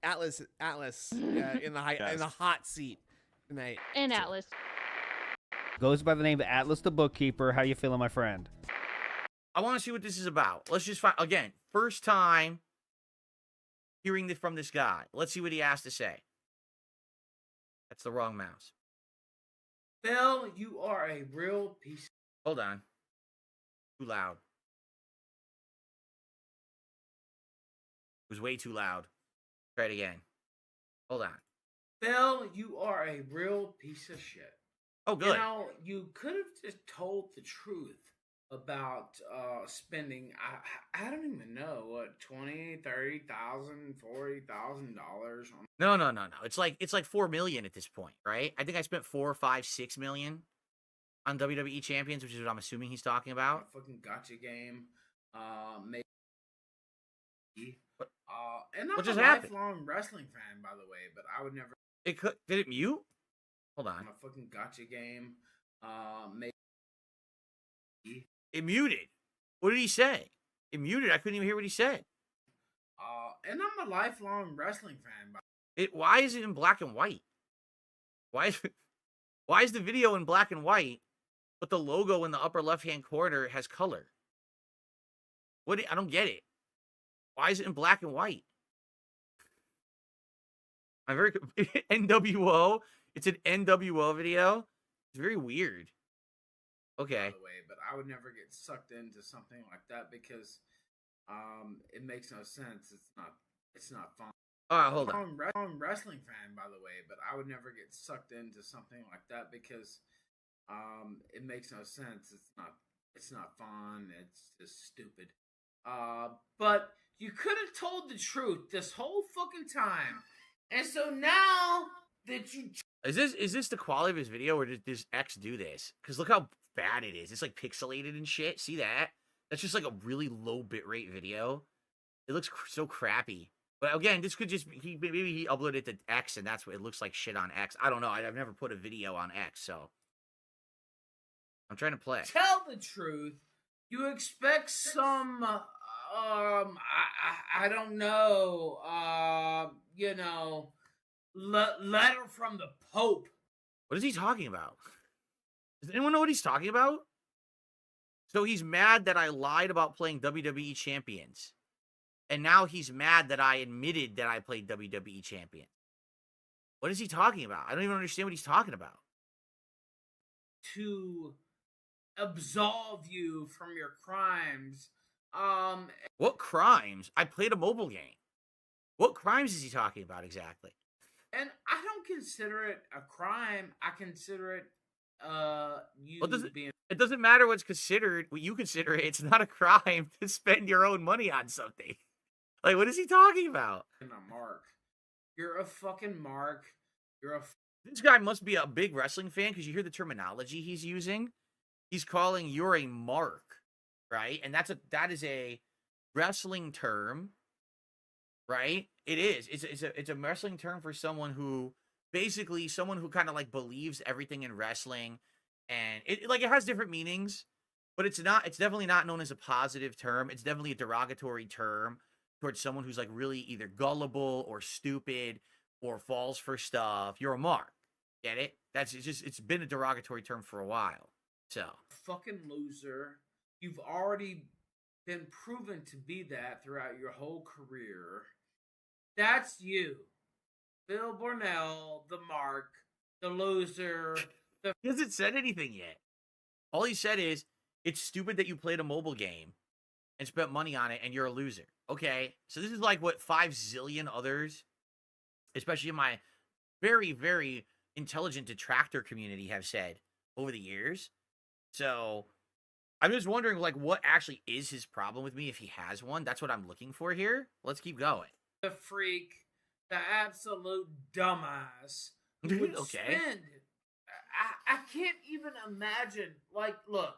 Atlas in the hot seat tonight. And Atlas. Goes by the name of Atlas the Bookkeeper. How you feeling, my friend? I want to see what this is about. Let's just find, again, first time hearing this from this guy. Let's see what he has to say. That's the wrong mouse. Phil, you are a real piece. Hold on. Too loud. It was way too loud. Try it again. Hold on. Phil, you are a real piece of shit. Oh, good. You know, you could have just told the truth about spending, I don't even know, what, $20,000, $30,000, $40,000 on. No. It's like 4 million at this point, right? I think I spent 4, 5, 6 million on WWE Champions, which is what I'm assuming he's talking about. A fucking gotcha game. Maybe. What? And I'm what just a happened? lifelong wrestling fan, by the way, but I would never. Did it mute? Hold on. A fucking gotcha game. Maybe. It muted. What did he say? It muted. I couldn't even hear what he said. And I'm a lifelong wrestling fan. Why is it in black and white? Why is the video in black and white, but the logo in the upper left-hand corner has color? I don't get it. Why is it in black and white? I'm very NWO. It's an NWO video. It's very weird. Okay. By the way, but I would never get sucked into something like that because it makes no sense. It's not fun. All right, hold on. I'm a wrestling fan, by the way, but I would never get sucked into something like that because it makes no sense. It's not fun. It's just stupid. But you could have told the truth this whole fucking time. And so now that you... Is this the quality of his video, or did this X do this? Because look how bad it is. It's like pixelated and shit. See that? That's just like a really low bitrate video. It looks so crappy. But again, this could just maybe he uploaded it to X and that's what it looks like shit on X. I don't know. I've never put a video on X, so I'm trying to play. Tell the truth. You expect some I don't know, letter from the Pope. What is he talking about? Does anyone know what he's talking about? So he's mad that I lied about playing WWE Champions. And now he's mad that I admitted that I played WWE Champion. What is he talking about? I don't even understand what he's talking about. To absolve you from your crimes. What crimes? I played a mobile game. What crimes is he talking about exactly? And I don't consider it a crime. I consider it it doesn't matter what's considered, what you consider it. It's not a crime to spend your own money on something. Like, what is he talking about? A mark. You're a fucking mark. This guy must be a big wrestling fan because you hear the terminology he's using. He's calling you're a mark, right? And that is a wrestling term, right? It is. It's a wrestling term for someone who kind of like believes everything in wrestling, and it has different meanings, but it's definitely not known as a positive term. It's definitely a derogatory term towards someone who's like really either gullible or stupid or falls for stuff. You're a mark. Get it? It's been a derogatory term for a while. So fucking loser. You've already been proven to be that throughout your whole career. That's you. Phil Bornell, the mark, the loser. He hasn't said anything yet. All he said is, it's stupid that you played a mobile game and spent money on it and you're a loser. Okay, so this is like what 5 zillion others, especially in my very, very intelligent detractor community, have said over the years. So I'm just wondering, like, what actually is his problem with me, if he has one. That's what I'm looking for here. Let's keep going. The freak, the absolute dumbass. Would spend. I can't even imagine. Like, look,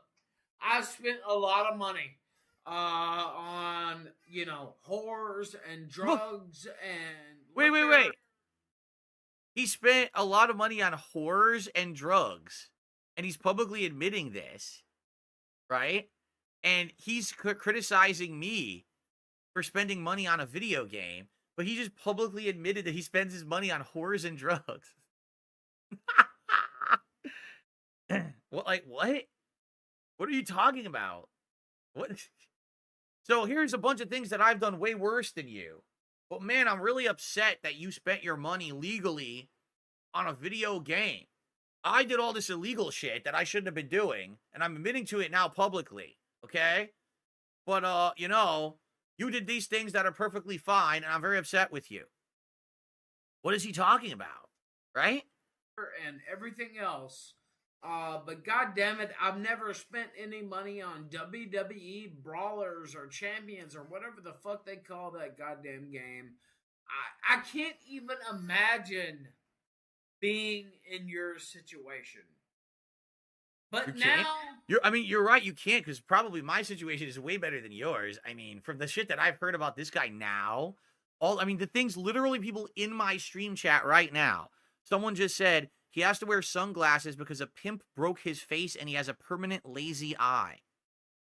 I spent a lot of money on, whores and drugs and... Wait. He spent a lot of money on whores and drugs. And he's publicly admitting this. Right? And he's criticizing me for spending money on a video game. but he just publicly admitted that he spends his money on whores and drugs. What? Like what? What are you talking about? What? So here's a bunch of things that I've done way worse than you. But man, I'm really upset that you spent your money legally on a video game. I did all this illegal shit that I shouldn't have been doing, and I'm admitting to it now publicly, okay? But, you know, you did these things that are perfectly fine, and I'm very upset with you. What is he talking about, right? And everything else. But God damn it, I've never spent any money on WWE brawlers or champions or whatever the fuck they call that goddamn game. I can't even imagine being in your situation. But now, you're right. You can't, because probably my situation is way better than yours. I mean, from the shit that I've heard about this guy now, the things literally people in my stream chat right now. Someone just said he has to wear sunglasses because a pimp broke his face and he has a permanent lazy eye.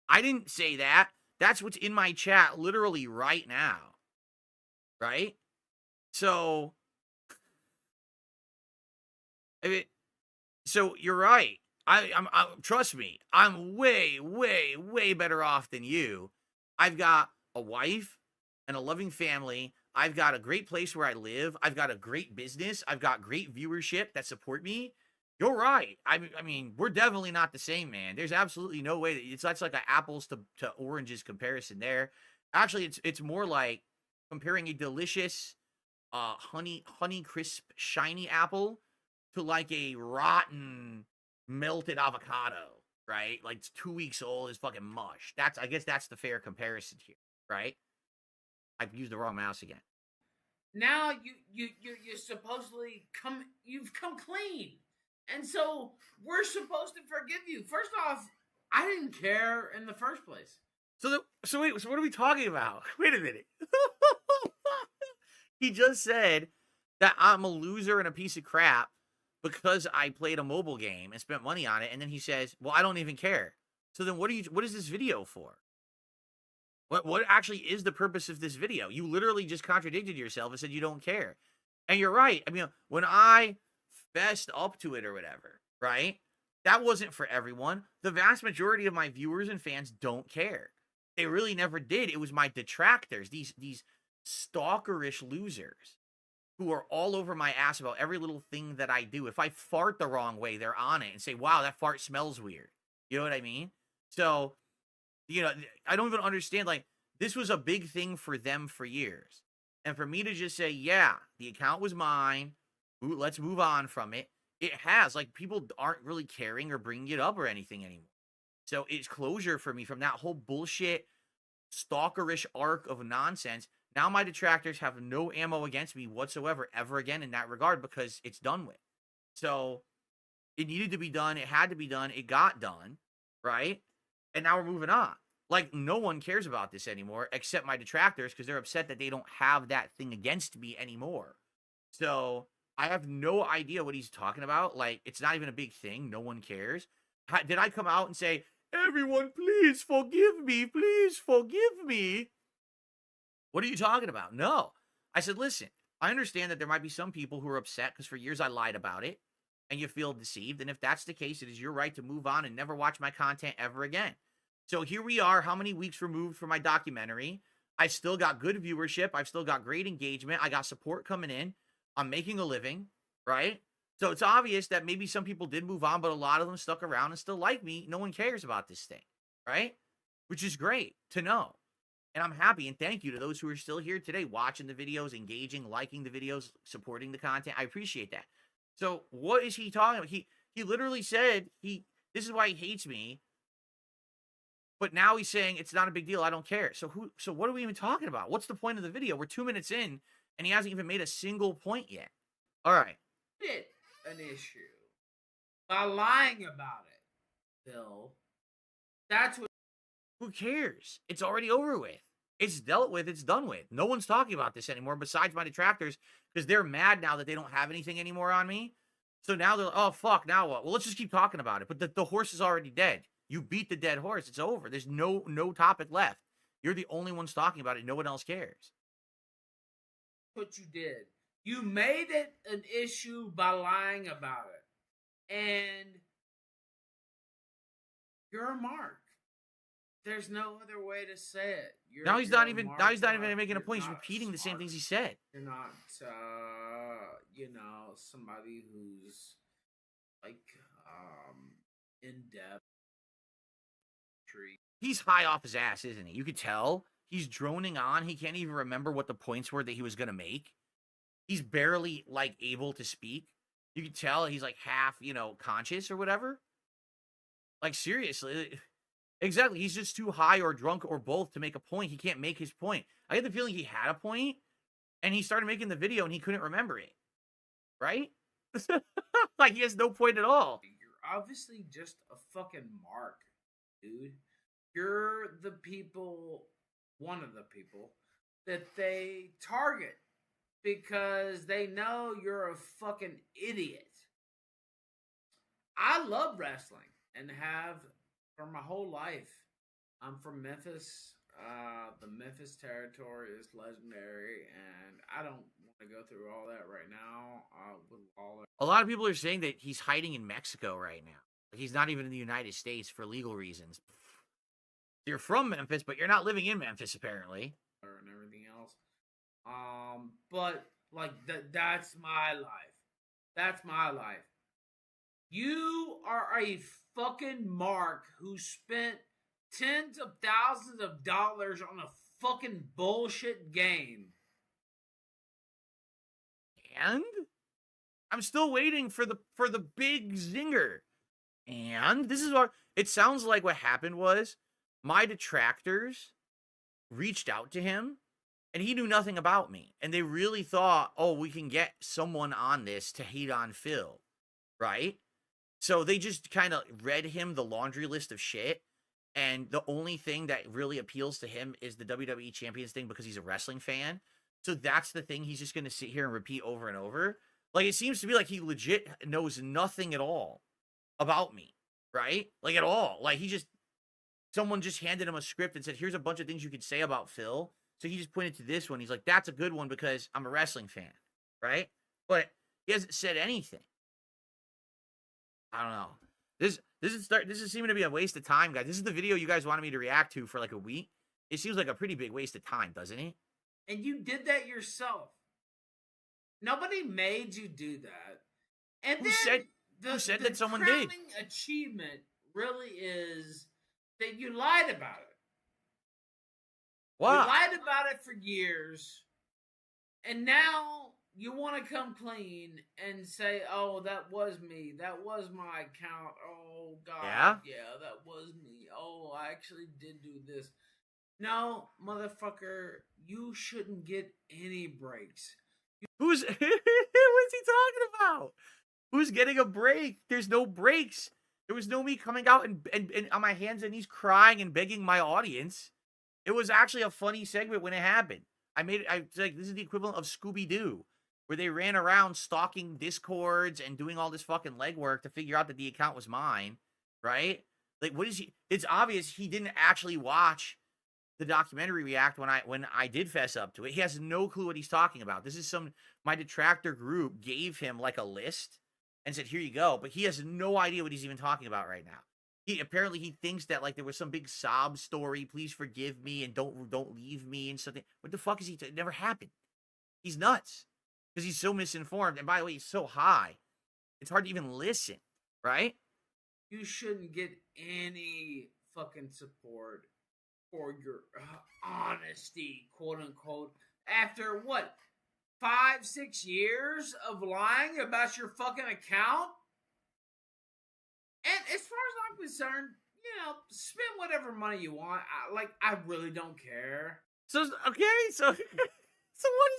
I didn't say that. That's what's in my chat literally right now. Right? So, so you're right. I'm trust me, I'm way, way, way better off than you. I've got a wife and a loving family. I've got a great place where I live. I've got a great business. I've got great viewership that support me. You're right. I mean, we're definitely not the same, man. There's absolutely no way that that's like an apples to oranges comparison there. Actually, it's more like comparing a delicious honey crisp shiny apple to like a rotten melted avocado, right? Like it's 2 weeks old, is fucking mush. I guess that's the fair comparison here, right? I've used the wrong mouse again. Now you supposedly you've come clean, and so we're supposed to forgive you. First off, I didn't care in the first place. So what are we talking about? Wait a minute. He just said that I'm a loser and a piece of crap because I played a mobile game and spent money on it, and then he says, "Well, I don't even care." So then what is this video for? What actually is the purpose of this video? You literally just contradicted yourself and said you don't care. And you're right. I mean, when I fessed up to it or whatever, right? That wasn't for everyone. The vast majority of my viewers and fans don't care. They really never did. It was my detractors, these stalkerish losers who are all over my ass about every little thing that I do. If I fart the wrong way, they're on it and say, "Wow, that fart smells weird." You know what I mean? So, you know, I don't even understand. Like, this was a big thing for them for years. And for me to just say, yeah, the account was mine, ooh, let's move on from it. It has. Like, people aren't really caring or bringing it up or anything anymore. So it's closure for me from that whole bullshit, stalkerish arc of nonsense. Now my detractors have no ammo against me whatsoever ever again in that regard because it's done with. So it needed to be done. It had to be done. It got done, right? And now we're moving on. Like, no one cares about this anymore except my detractors because they're upset that they don't have that thing against me anymore. So I have no idea what he's talking about. Like, it's not even a big thing. No one cares. Did I come out and say, "Everyone, please forgive me. Please forgive me"? What are you talking about? No. I said, listen, I understand that there might be some people who are upset because for years I lied about it and you feel deceived. And if that's the case, it is your right to move on and never watch my content ever again. So here we are, how many weeks removed from my documentary? I still got good viewership. I've still got great engagement. I got support coming in. I'm making a living, right? So it's obvious that maybe some people did move on, but a lot of them stuck around and still like me. No one cares about this thing, right? Which is great to know. And I'm happy, and thank you to those who are still here today, watching the videos, engaging, liking the videos, supporting the content. I appreciate that. So what is he talking about? He literally said this is why he hates me. But now he's saying it's not a big deal. I don't care. So what are we even talking about? What's the point of the video? We're 2 minutes in, and he hasn't even made a single point yet. All right. An issue by lying about it, Bill. That's what. Who cares? It's already over with. It's dealt with. It's done with. No one's talking about this anymore besides my detractors because they're mad now that they don't have anything anymore on me. So now they're like, "Oh, fuck, now what?" Well, let's just keep talking about it. But the horse is already dead. You beat the dead horse. It's over. There's no topic left. You're the only ones talking about it. No one else cares. what you did. You made it an issue by lying about it. And you're a mark. There's no other way to say it. Now he's not even making a point. He's repeating the same things he said. You're not, somebody who's like in depth. He's high off his ass, isn't he? You could tell he's droning on. He can't even remember what the points were that he was gonna make. He's barely like able to speak. You could tell he's like half, conscious or whatever. Like seriously. Exactly. He's just too high or drunk or both to make a point. He can't make his point. I get the feeling he had a point and he started making the video and he couldn't remember it. Right? Like he has no point at all. You're obviously just a fucking mark, dude. You're one of the people that they target because they know you're a fucking idiot. I love wrestling and have for my whole life. I'm from Memphis. The Memphis territory is legendary, and I don't want to go through all that right now. A lot of people are saying that he's hiding in Mexico right now. He's not even in the United States for legal reasons. You're from Memphis, but you're not living in Memphis, apparently. And everything else. But like that's my life. That's my life. You are a fucking mark who spent tens of thousands of dollars on a fucking bullshit game. And I'm still waiting for the big zinger. And this is what it sounds like. What happened was my detractors reached out to him and he knew nothing about me. And they really thought, oh, we can get someone on this to hate on Phil. Right? So they just kind of read him the laundry list of shit. And the only thing that really appeals to him is the WWE Champions thing because he's a wrestling fan. So that's the thing he's just going to sit here and repeat over and over. Like, it seems to be like he legit knows nothing at all about me, right? Like, at all. Like, someone just handed him a script and said, here's a bunch of things you could say about Phil. So he just pointed to this one. He's like, that's a good one because I'm a wrestling fan, right? But he hasn't said anything. I don't know. This is seeming to be a waste of time, guys. This is the video you guys wanted me to react to for like a week. It seems like a pretty big waste of time, doesn't it? And you did that yourself. Nobody made you do that. And who said that someone did? The crowning achievement really is that you lied about it. What? You lied about it for years, and now you want to come clean and say, oh, that was me. That was my account. Oh, God. Yeah, that was me. Oh, I actually did do this. No, motherfucker, you shouldn't get any breaks. What's he talking about? Who's getting a break? There's no breaks. There was no me coming out and on my hands and knees crying and begging my audience. It was actually a funny segment when it happened. I was like, this is the equivalent of Scooby-Doo, where they ran around stalking Discords and doing all this fucking legwork to figure out that the account was mine, right? Like, what is he? It's obvious he didn't actually watch the documentary react when I did fess up to it. He has no clue what he's talking about. This is my detractor group gave him like a list and said, here you go. But he has no idea what he's even talking about right now. Apparently he thinks that like there was some big sob story. Please forgive me and don't leave me and something. What the fuck is he? It never happened. He's nuts because he's so misinformed. And by the way, he's so high. It's hard to even listen, right? You shouldn't get any fucking support for your honesty, quote unquote, after what, 5-6 years of lying about your fucking account? And as far as I'm concerned, spend whatever money you want. I really don't care. So okay, so what is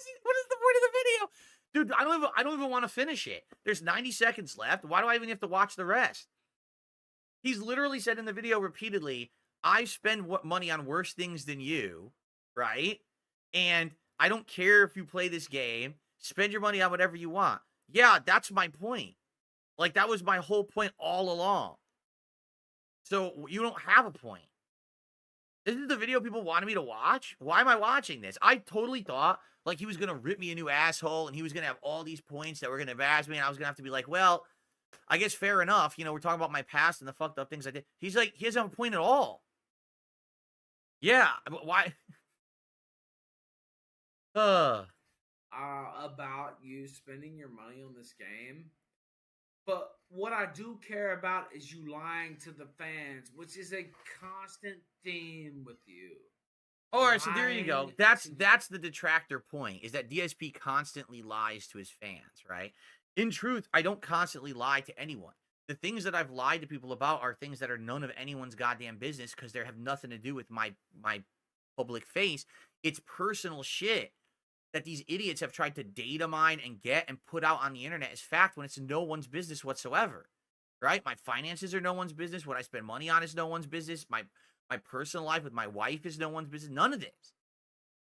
the point of the video? Dude, I don't even want to finish it. There's 90 seconds left. Why do I even have to watch the rest? He's literally said in the video repeatedly, I spend money on worse things than you, right? And I don't care if you play this game. Spend your money on whatever you want. Yeah, that's my point. Like, that was my whole point all along. So you don't have a point. This is the video people wanted me to watch? Why am I watching this? I totally thought like he was going to rip me a new asshole and he was going to have all these points that were going to embarrass me and I was going to have to be like, well, I guess fair enough. You know, we're talking about my past and the fucked up things I did. He's like, he doesn't have a point at all. Yeah, but why? About you spending your money on this game. But what I do care about is you lying to the fans, which is a constant theme with you. All right, so there you go. That's the detractor point, is that DSP constantly lies to his fans, right? In truth, I don't constantly lie to anyone. The things that I've lied to people about are things that are none of anyone's goddamn business because they have nothing to do with my public face. It's personal shit that these idiots have tried to data mine and get and put out on the internet as fact when it's no one's business whatsoever, right? My finances are no one's business. What I spend money on is no one's business. My personal life with my wife is no one's business. None of this.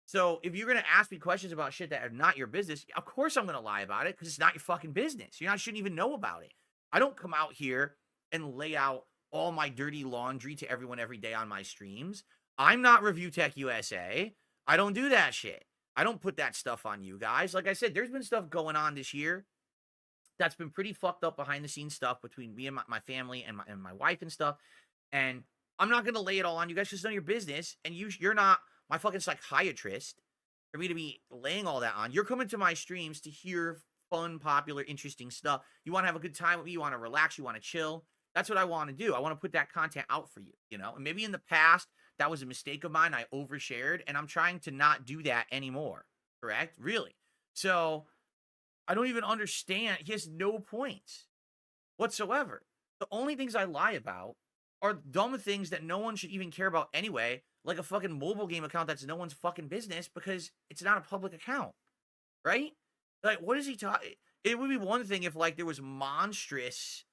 So if you're going to ask me questions about shit that are not your business, of course I'm going to lie about it because it's not your fucking business. You know, I shouldn't even know about it. I don't come out here and lay out all my dirty laundry to everyone every day on my streams. I'm not Review Tech USA. I don't do that shit. I don't put that stuff on you guys. Like I said, there's been stuff going on this year that's been pretty fucked up behind the scenes stuff between me and my family and my wife and stuff. And I'm not going to lay it all on you guys because it's none of your business. And you're not my fucking psychiatrist for me to be laying all that on. You're coming to my streams to hear fun, popular, interesting stuff. You want to have a good time with me. You want to relax. You want to chill. That's what I want to do. I want to put that content out for you, you know? And maybe in the past, that was a mistake of mine. I overshared, and I'm trying to not do that anymore. Correct? Really. So I don't even understand. He has no points whatsoever. The only things I lie about are dumb things that no one should even care about anyway, like a fucking mobile game account that's no one's fucking business because it's not a public account, right? Like, what is he talking? It would be one thing if, like, there was monstrous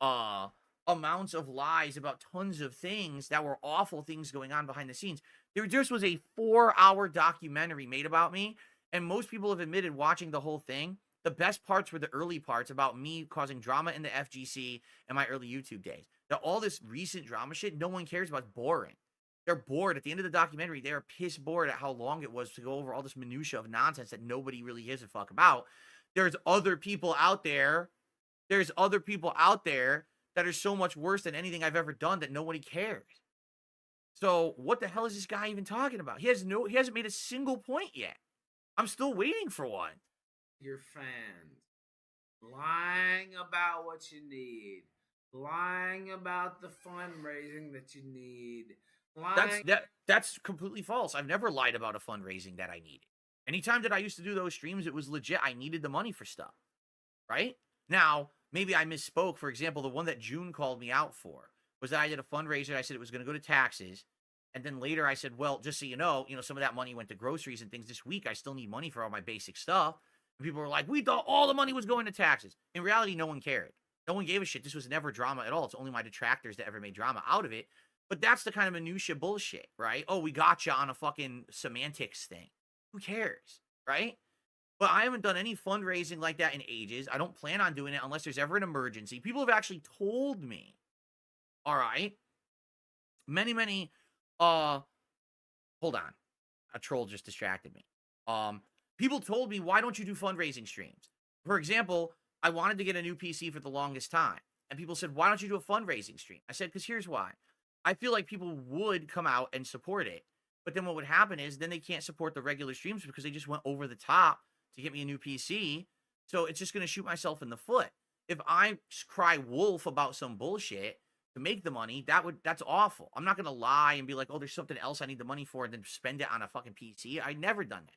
amounts of lies about tons of things that were awful things going on behind the scenes. There just was a 4-hour documentary made about me, and most people have admitted watching the whole thing. The best parts were the early parts about me causing drama in the FGC and my early YouTube days. Now, all this recent drama shit, no one cares about. It's boring. They're bored. At the end of the documentary, they are piss bored at how long it was to go over all this minutia of nonsense that nobody really gives a fuck about. There's other people out there. There's other people out there that are so much worse than anything I've ever done that nobody cares. So what the hell is this guy even talking about? He hasn't made a single point yet. I'm still waiting for one. Your fans lying about what you need, lying about the fundraising that you need. That's completely false. I've never lied about a fundraising that I needed. Anytime that I used to do those streams, it was legit. I needed the money for stuff, right? Now, maybe I misspoke. For example, the one that June called me out for was that I did a fundraiser. I said it was going to go to taxes. And then later I said, well, just so you know, some of that money went to groceries and things this week. I still need money for all my basic stuff. And people were like, we thought all the money was going to taxes. In reality, no one cared. No one gave a shit. This was never drama at all. It's only my detractors that ever made drama out of it. But that's the kind of minutia bullshit, right? Oh, we got you on a fucking semantics thing. Who cares, right? But I haven't done any fundraising like that in ages. I don't plan on doing it unless there's ever an emergency. People have actually told me, all right, many, hold on. A troll just distracted me. People told me, why don't you do fundraising streams? For example, I wanted to get a new PC for the longest time. And people said, why don't you do a fundraising stream? I said, because here's why. I feel like people would come out and support it. But then what would happen is then they can't support the regular streams because they just went over the top to get me a new PC. So it's just going to shoot myself in the foot. If I cry wolf about some bullshit to make the money, that's awful. I'm not going to lie and be like, oh, there's something else I need the money for and then spend it on a fucking PC. I never done that.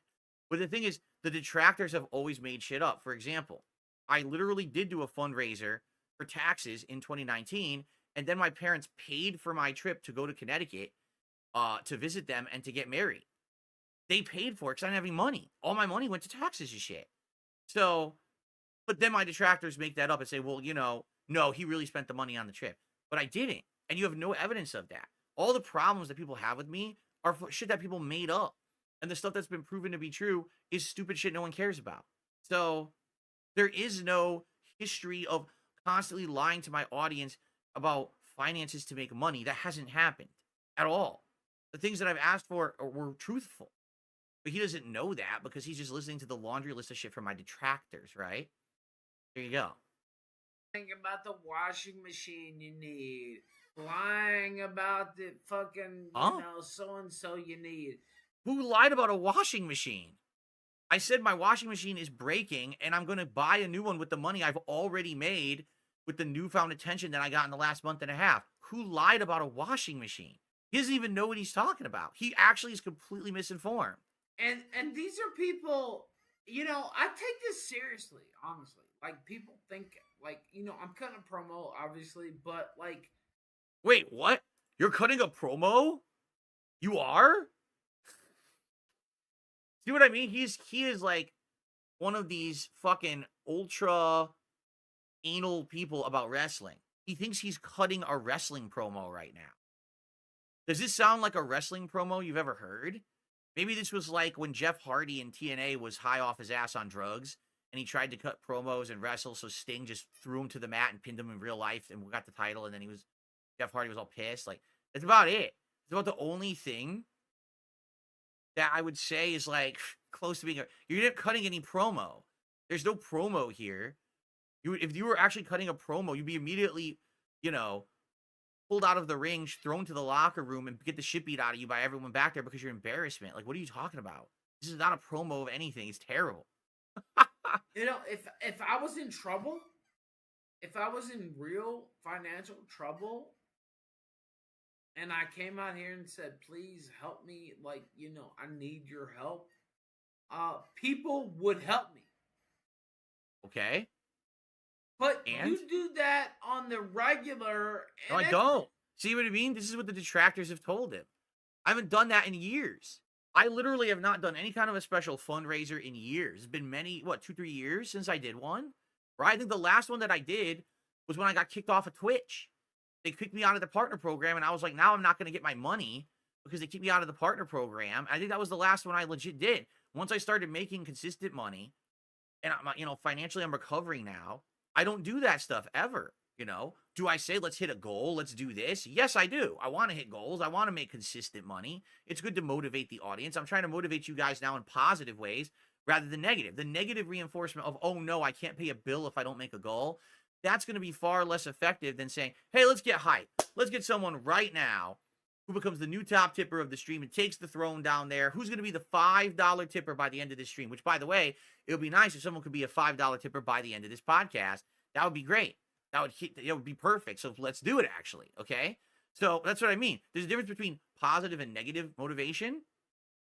But the thing is, the detractors have always made shit up. For example, I literally did do a fundraiser for taxes in 2019. And then my parents paid for my trip to go to Connecticut to visit them and to get married. They paid for it because I didn't have any money. All my money went to taxes and shit. So, but then my detractors make that up and say, well, no, he really spent the money on the trip. But I didn't. And you have no evidence of that. All the problems that people have with me are shit that people made up. And the stuff that's been proven to be true is stupid shit no one cares about. So there is no history of constantly lying to my audience about finances to make money. That hasn't happened at all. The things that I've asked for were truthful. But he doesn't know that because he's just listening to the laundry list of shit from my detractors, right? There you go. Think about the washing machine you need. Lying about the fucking, so-and-so you need. Who lied about a washing machine? I said my washing machine is breaking and I'm going to buy a new one with the money I've already made with the newfound attention that I got in the last month and a half. Who lied about a washing machine? He doesn't even know what he's talking about. He actually is completely misinformed. And these are people, I take this seriously, honestly. Like, people think, like, I'm cutting a promo, obviously, but, like... Wait, what? You're cutting a promo? You are? See what I mean? He is, like, one of these fucking ultra anal people about wrestling. He thinks he's cutting a wrestling promo right now. Does this sound like a wrestling promo you've ever heard? Maybe this was like when Jeff Hardy in TNA was high off his ass on drugs, and he tried to cut promos and wrestle, so Sting just threw him to the mat and pinned him in real life and got the title, and then Jeff Hardy was all pissed. Like, that's about it. It's about the only thing that I would say is, like, close to being you're not cutting any promo. There's no promo here. If you were actually cutting a promo, you'd be immediately, pulled out of the ring, thrown to the locker room, and get the shit beat out of you by everyone back there because you're embarrassment. Like, what are you talking about? This is not a promo of anything. It's terrible. If I was in trouble, if I was in real financial trouble, and I came out here and said, please help me, like, I need your help, people would help me. Okay. But you do that on the regular. No, I don't. See what I mean? This is what the detractors have told him. I haven't done that in years. I literally have not done any kind of a special fundraiser in years. It's been 2-3 years since I did one. Right? I think the last one that I did was when I got kicked off of Twitch. They kicked me out of the partner program, and I was like, now I'm not going to get my money because they kicked me out of the partner program. I think that was the last one I legit did. Once I started making consistent money, and financially I'm recovering now, I don't do that stuff ever, Do I say, let's hit a goal, let's do this? Yes, I do. I want to hit goals. I want to make consistent money. It's good to motivate the audience. I'm trying to motivate you guys now in positive ways rather than negative. The negative reinforcement of, oh no, I can't pay a bill if I don't make a goal, that's going to be far less effective than saying, hey, let's get hype. Let's get someone right now who becomes the new top tipper of the stream and takes the throne down there. Who's going to be the $5 tipper by the end of this stream? Which, by the way, it would be nice if someone could be a $5 tipper by the end of this podcast. That would be great. It would be perfect. So let's do it, actually. Okay? So that's what I mean. There's a difference between positive and negative motivation,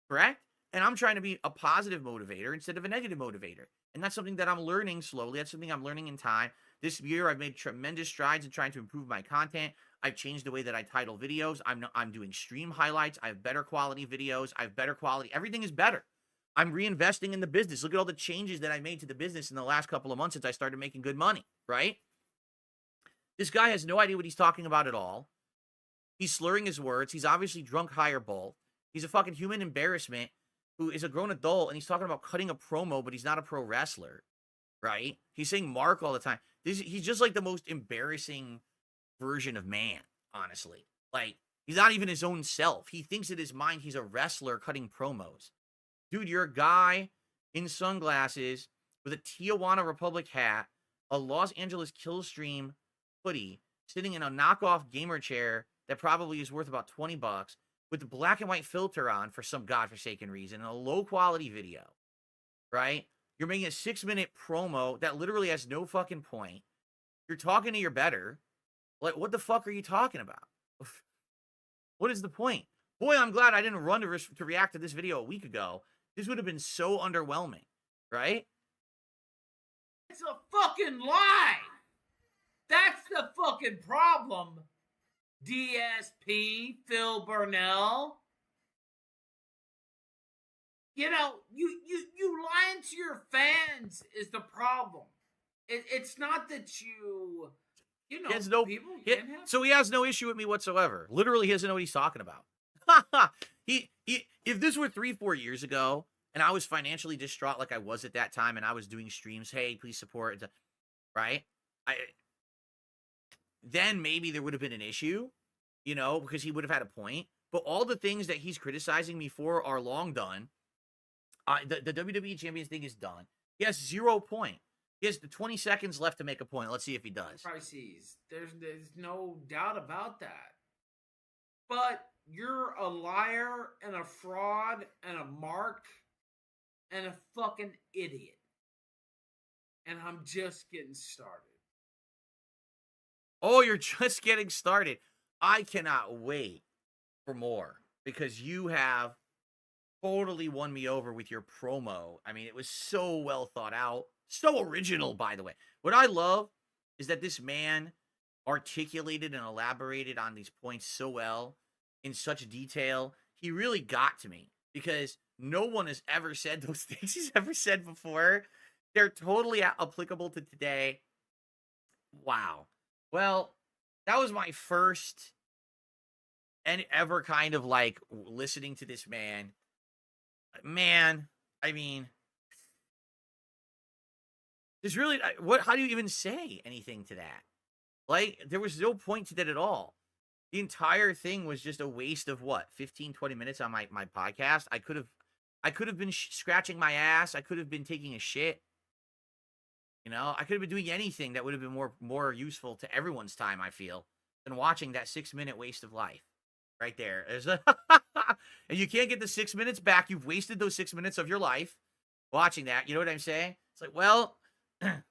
correct? And I'm trying to be a positive motivator instead of a negative motivator. And that's something that I'm learning slowly. That's something I'm learning in time. This year, I've made tremendous strides in trying to improve my content. I've changed the way that I title videos. I'm doing stream highlights. I have better quality videos. I have better quality. Everything is better. I'm reinvesting in the business. Look at all the changes that I made to the business in the last couple of months since I started making good money, right? This guy has no idea what he's talking about at all. He's slurring his words. He's obviously drunk, high, or both. He's a fucking human embarrassment who is a grown adult, and he's talking about cutting a promo, but he's not a pro wrestler, right? He's saying Mark all the time. He's just like the most embarrassing version of man, honestly. Like, he's not even his own self. He thinks in his mind he's a wrestler cutting promos. Dude, you're a guy in sunglasses with a Tijuana Republic hat, a Los Angeles Killstream hoodie, sitting in a knockoff gamer chair that probably is worth about $20 with the black and white filter on for some godforsaken reason and a low quality video, right? You're making a 6-minute promo that literally has no fucking point. You're talking to your better. Like, what the fuck are you talking about? What is the point? Boy, I'm glad I didn't run to react to this video a week ago. This would have been so underwhelming, right? It's a fucking lie. That's the fucking problem. DSP, Phil Burnell. You lying to your fans is the problem. It's not that you so he has no issue with me whatsoever. Literally, he doesn't know what he's talking about. If this were 3-4 years ago, and I was financially distraught like I was at that time, and I was doing streams, hey, please support, right? Then maybe there would have been an issue, because he would have had a point. but all the things that he's criticizing me for are long done. The WWE Champions thing is done. He has 0 point. He has the 20 seconds left to make a point. Let's see if he does. Crises. There's no doubt about that. But you're a liar and a fraud and a mark and a fucking idiot. And I'm just getting started. Oh, you're just getting started. I cannot wait for more because you have totally won me over with your promo. I mean, it was so well thought out, so original, by the way. What I love is that this man articulated and elaborated on these points so well in such detail. He really got to me because no one has ever said those things he's ever said before. They're totally applicable to today. Wow. Well, that was my first and ever kind of like listening to this man. Man, I mean, there's really how do you even say anything to that? Like, there was no point to that at all. The entire thing was just a waste of what, 15, 20 minutes on my podcast. I could have been scratching my ass. I could have been taking a shit. You know, I could have been doing anything that would have been more useful to everyone's time, I feel, than watching that 6-minute waste of life. Right there. And you can't get the 6 minutes back. You've wasted those 6 minutes of your life watching that. You know what I'm saying? It's like, well, I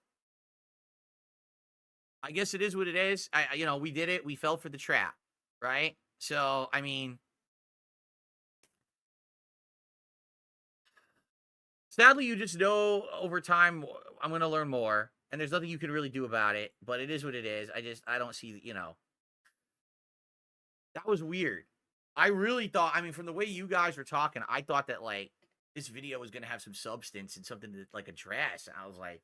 guess it is what it is. We did it. We fell for the trap, right? So, I mean, sadly, you just know over time I'm going to learn more, and there's nothing you can really do about it, but it is what it is. I don't see, that was weird. I really thought, I mean, from the way you guys were talking, I thought that, like, this video was going to have some substance and something to, like, address. And I was like,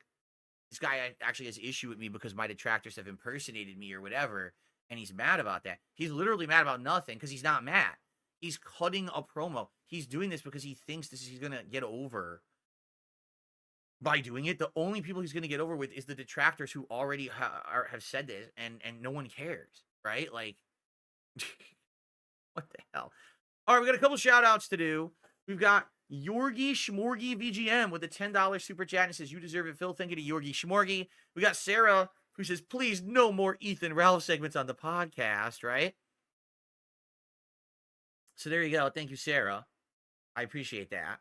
this guy actually has issue with me because my detractors have impersonated me or whatever, and he's mad about that. He's literally mad about nothing because he's not mad. He's cutting a promo. He's doing this because he thinks he's going to get over by doing it. The only people he's going to get over with is the detractors who already have said this, and no one cares, right? Like, what the hell? All right, we got a couple shout outs to do. We've got Yorgi Schmorgy VGM with a $10 super chat and says, "You deserve it, Phil." Thank you to Yorgi Schmorgy. We got Sarah who says, "Please, no more Ethan Ralph segments on the podcast," right? So there you go. Thank you, Sarah. I appreciate that.